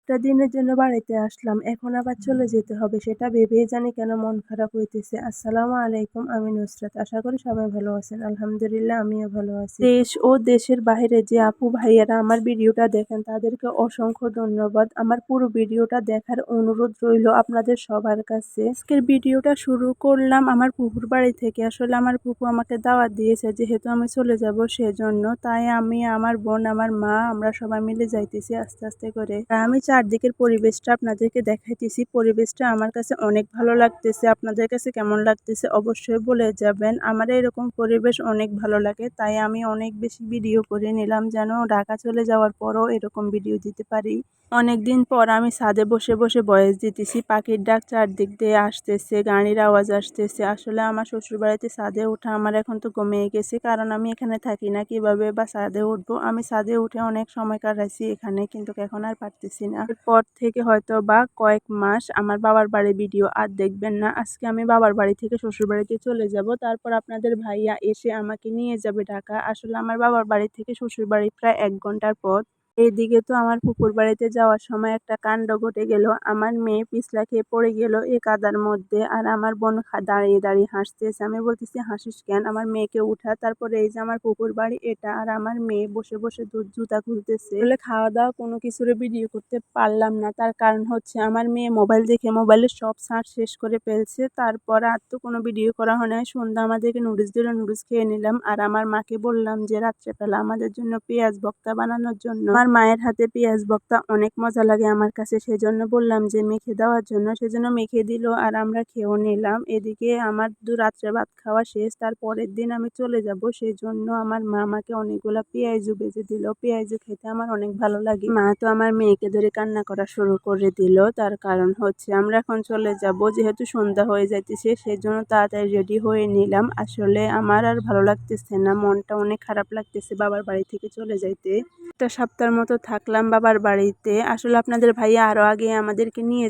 একটা দিনের জন্য বাড়িতে আসলাম, এখন আবার চলে যেতে হবে, সেটা ভেবেই জানি কেন মন খারাপ হইতেছে। আসসালামু আলাইকুম, আমি নুসরাত। আশা করি সবাই ভালো আছেন। আলহামদুলিল্লাহ, আমিও ভালো আছি। দেশ ও দেশের বাইরে যে আপু ভাইয়েরা আমার ভিডিওটা দেখেন, তাদেরকে অসংখ্য ধন্যবাদ। আমার পুরো ভিডিওটা দেখার অনুরোধ রইল আপনাদের সবার কাছে। আজকের ভিডিওটা শুরু করলাম আমার ফুপুর বাড়ি থেকে। আসলে আমার ফুপু আমাকে দাওয়াত দিয়েছে, যেহেতু আমি চলে যাব সেজন্য। তাই আমি, আমার বোন, আমার মা, আমরা সবাই মিলে যাইতেছি আস্তে আস্তে করে। আর আমি চারদিকের পরিবেশটা আপনাদেরকে দেখাইতেছি। পরিবেশটা আমার কাছে অনেক ভালো লাগতেছে। আপনাদের কাছে কেমন লাগতেছে অবশ্যই বলে যাবেন। আমার এরকম পরিবেশ অনেক ভালো লাগে, তাই আমি অনেক বেশি ভিডিও করে নিলাম, যেন ঢাকা চলে যাওয়ার পরও এরকম ভিডিও দিতে পারি। অনেকদিন পর আমি ছাদে বসে বসে ভয়েস দিতেছি। পাখির ডাক চারদিক দিয়ে আসতেছে, গাড়ির আওয়াজ আসতেছে। আসলে আমার শ্বশুরবাড়িতে ছাদে ওঠা আমার এখন তো কমে গেছে, কারণ আমি এখানে থাকি না। কিভাবে বা ছাদে উঠবো? আমি ছাদে উঠে অনেক সময় কাটাইছি এখানে, কিন্তু এখন আর পারতেছি না। এরপর থেকে হয়তো বা কয়েক মাস আমার বাবার বাড়ির ভিডিও আর দেখবেন না। আজকে আমি বাবার বাড়ি থেকে শ্বশুরবাড়িতে চলে যাব, তারপর আপনাদের ভাইয়া এসে আমাকে নিয়ে যাবে ঢাকা। আসলে আমার বাবার বাড়ি থেকে শ্বশুরবাড়ি প্রায় 1 ঘন্টার পথ। এইদিকে তো আমার ফুপুর বাড়িতে যাওয়ার সময় একটা কাণ্ড ঘটে গেল। আমার মেয়ে পিছলা খেয়ে পড়ে গেল এই কাদার মধ্যে, আর আমার বোন দাঁড়িয়ে দাঁড়িয়ে হাসতেছে। আমি বলতেছি, হাসিস কেন? আমার মেয়েকে উঠা। তারপরে এই যে আমার ফুপুর বাড়ি এটা, আর আমার মেয়ে বসে বসে জুতা খুলতেছে। বলে খাওয়া দাওয়া কোনো কিছুর ভিডিও করতে পারলাম না। তার কারণ হচ্ছে আমার মেয়ে মোবাইল দেখে মোবাইলের সব সার্চ শেষ করে ফেলছে। তারপর আর তো কোনো ভিডিও করা হয় না। সন্ধ্যা আমাদেরকে নুডলস দিল, নুডলস খেয়ে নিলাম। আর আমার মাকে বললাম যে রাত্রেবেলা আমাদের জন্য পেঁয়াজ ভর্তা বানানোর জন্য। আমার মায়ের হাতে পেঁয়াজ ভর্তা অনেক মজা লাগে আমার কাছে, সেজন্য বললাম যে মেখে দেওয়ার জন্য। সেজন্য মেখে দিল, আর আমরা খেয়েও নিলাম। এদিকে আমার রাত্রে ভাত খাওয়া শেষ। তার পরের দিন আমি চলে যাব, সেই জন্য আমার মা আমাকে অনেকগুলা পেঁয়াজু ভেজে দিল। পেঁয়াজু খেতে আমার অনেক ভালো লাগে। মা তো আমার মেয়েকে ধরে কান্না করা শুরু করে দিল। তার কারণ হচ্ছে আমরা এখন চলে যাব, যেহেতু সন্ধ্যা হয়ে যাইতেছে, সেজন্য তাড়াতাড়ি রেডি হয়ে নিলাম। আসলে আমার আর ভালো লাগতেছে না, মনটা অনেক খারাপ লাগতেছে বাবার বাড়ি থেকে চলে যাইতে। একটা সপ্তাহের মতো থাকলাম বাবার বাড়িতে। আসলে আপনাদের ভাইয়া আরো আগে আমাদেরকে নিয়ে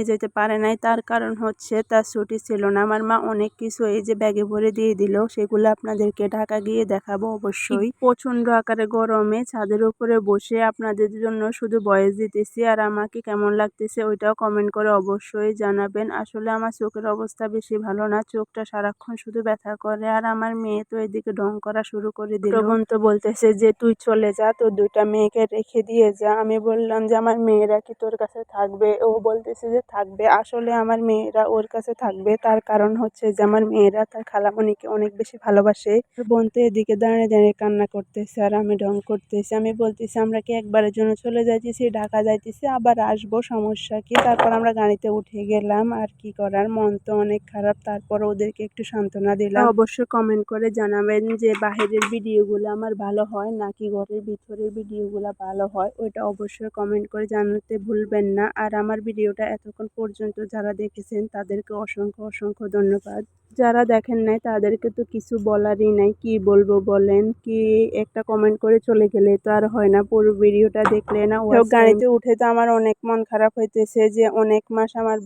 যেতে পারে নাই। তার কারণ হচ্ছে তার ছুটি ছিল না। আমার মা অনেক কিছু এই যে ব্যাগে ভরে দিয়ে দিল, সেগুলো আপনাদেরকে ঢাকা গিয়ে দেখাবো অবশ্যই। প্রচন্ড আকারে গরমে ছাদের উপরে বসে আপনাদের জন্য শুধু ভয়েস দিতেছি, আর আমাকে কেমন লাগতেছে ওইটাও কমেন্ট করে অবশ্যই জানাবেন। আসলে আমার চোখের অবস্থা বেশি ভালো না, চোখটা সারাক্ষণ শুধু ব্যথা করে। আর আমার মেয়ে তো এদিকে ঢং করা শুরু করে দিল। বোন তো বলতেছে যে তুই চলে যা, তোর 2টা মেয়েকে রেখে দিয়ে যা। আমি বললাম যে আমার মেয়েরা কি তোর কাছে থাকবে? ও বলতেছে যে থাকবে। আসলে আমার মেয়েরা ওর কাছে থাকবে, তার কারণ হচ্ছে যে আমার মেয়েরা তার খালামণিকে অনেক বেশি ভালোবাসে। বোন তো এদিকে দাঁড়িয়ে দাঁড়িয়ে কান্না করতেছে, আর আমি ঢং করতেছি। আমি বলতেছি আমরা কি একবারের জন্য চলে যাইতেছি, ঢাকা যাইতেছি, আবার আসবো, সমস্যা কি? তারপর আমরা গাড়িতে উঠে গেলাম। আর কি করার, মন তো অনেক খারাপ। তারপর ওদেরকে একটু সান্ত্বনা দিলাম। অবশ্যই কমেন্ট করে জানাবেন যে বাহিরের ভিডিওগুলো আমার ভালো হয় নাকি ঘরের ভিতরের ভিডিওগুলো ভালো হয়, ওইটা অবশ্যই কমেন্ট করে জানাতে ভুলবেন না। আর আমার ভিডিওটা এতক্ষণ পর্যন্ত যারা দেখেছেন তাদেরকে অসংখ্য অসংখ্য ধন্যবাদ। যারা দেখেন নাই তাদেরকে তো কিছু বলারই নাই, কি বলবো বলেন? কি একটা কমেন্ট করে চলে গেলে তো আর হয় না, পুরো ভিডিওটা দেখলে না। গাড়িতে উঠে তো আমার অনেক মন খারাপ হইতেছে যে অনেক মাস আমার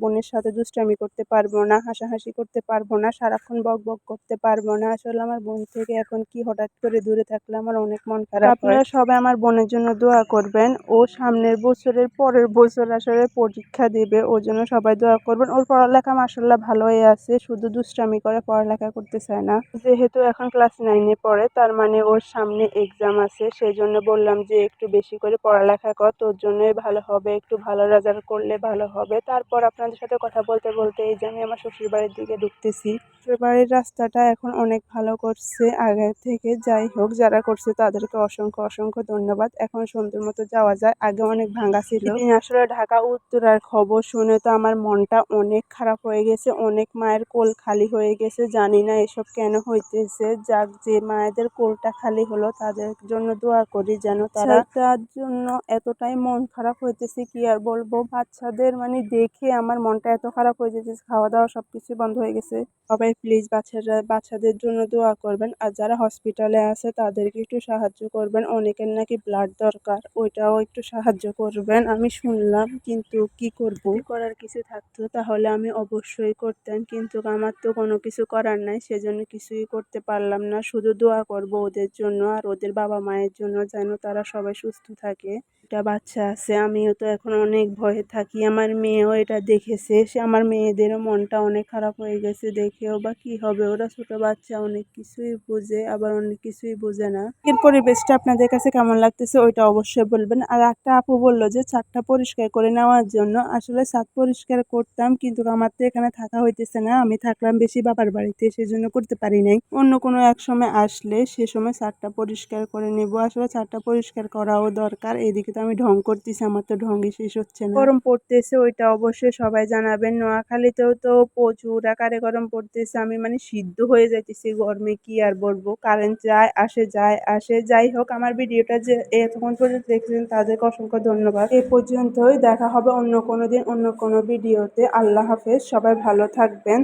বোনের সাথে দুষ্টামি করতে পারবো না, হাসাহাসি করতে পারবো না, সারাক্ষণ বক বক করতে পারবো না। আসলে আমার বোন থেকে এখন কি হঠাৎ করে দূরে থাকলে আমার অনেক মন খারাপ হয়। আপনারা সবাই আমার বোনের জন্য দোয়া করবেন। ও সামনের বছরের পরের বছর আসলে পরীক্ষা দিবে, ওর জন্য সবাই দোয়া করবেন। ওর পড়ালেখা মাশাআল্লাহ ভালোই আছে, শুধু দুষ্টামি করে, পড়ালেখা করতে চায় না। যেহেতু এখন ক্লাস 9-এ পড়ে, তার মানে ওর সামনে এক্সাম আছে, সেই জন্য বললাম যে একটু বেশি করে পড়ালেখা কর, তোর জন্যই ভালো হবে, একটু ভালো রেজাল্ট করলে ভালো হবে। তারপর আপনাদের সাথে কথা বলতে বলতে এই যে আমি আমার শ্বশুর বাড়ির দিকে ঢুকতেছি। শ্বশুর বাড়ির রাস্তাটা এখন অনেক ভালো করছে আগে থেকে। যাই হোক, যারা করছে তাদেরকে অসংখ্য অসংখ্য ধন্যবাদ। এখন সুন্দর মতো যাওয়া যায়, আগে অনেক ভাঙা ছিল। আসলে ঢাকা উত্তরার খবর শুনে তো আমার মনটা অনেক খারাপ হয়ে গেছে। অনেক মায়ের কোল খালি হয়ে গেছে, জানি না এসব কেন হইতেছে। যাক, যে মায়েদের কোলটা খালি হলো তাদের জন্য দোয়া করি যেন তার জন্য। এতটাই মন খারাপ হইতেছে কি আর বলবো। বাচ্চাদের মানে দেখে আমার মনটা এত খারাপ হয়ে যেতেছে, খাওয়া দাওয়া সবকিছু বন্ধ হয়ে গেছে। সবাই প্লিজ বাচ্চাদের জন্য দোয়া করবেন। আর যারা হসপিটালে আছে তাদেরকে একটু সাহায্য করবেন। অনেকের নাকি ব্লাড দরকার, ওইটাও একটু সাহায্য করবেন। আমি শুনলাম, কিন্তু কি করব, করার কিছু থাকতো তাহলে আমি অবশ্যই করতাম, কিন্তু আমার তো কোনো কিছু করার নাই, সেজন্য কিছুই করতে পারলাম না। শুধু দোয়া করব ওদের জন্য আর ওদের বাবা মায়ের জন্য, যেন তারা সবাই সুস্থ থাকে। একটা বাচ্চা আছে, আমিও তো এখন অনেক ভয়ে থাকি। আমার মেয়েও এটা দেখেছে, সে আমার মেয়েদেরও মনটা অনেক খারাপ হয়ে গেছে দেখেও বা কি হবে, ওরা ছোট বাচ্চা অনেক কিছুই বুঝে আবার অনেক কিছুই বুঝে না। এর পরিবেশটা আপনাদের কাছে কেমন লাগতেছে ওইটা অবশ্যই বলবেন। আর একটা আপু বললো যে ছাদটা পরিষ্কার করে নেওয়ার জন্য, আসলে ছাদ পরিষ্কার করতাম কিন্তু আমার তো এখানে থাকা হইতেছে না, আমি থাকলাম বেশি বাবার বাড়িতে, সেজন্য করতে পারি নাই। অন্য কোনো এক সময় আসলে সে সময় ছাদটা পরিষ্কার করে নেব। আসলে ছাদটা পরিষ্কার করাও দরকার। এদিকে তো আমি ঢং করতেছি, আমার তো ঢঙ্গই শেষ হচ্ছে না। গরম পড়তেছে ওইটা অবশ্যই সবাই জানাবেন। নোয়াখালীতেও তো প্রচুর আকারে গরম পড়তেছে, আমি মানে সিদ্ধ হয়ে যাইতেছি গরমে, কি আর বলবো। কারেন্ট যায় আসে যায় আসে, যাই হোক আমার ভিডিওটা যে এতক্ষণ পর্যন্ত দেখছেন তাদেরকে অসংখ্য ধন্যবাদ। এই পর্যন্তই, দেখা হবে অন্য কোনো দিন অন্য কোনো ভিডিওতে। আল্লাহ হাফেজ, সবাই ভালো থাকবেন।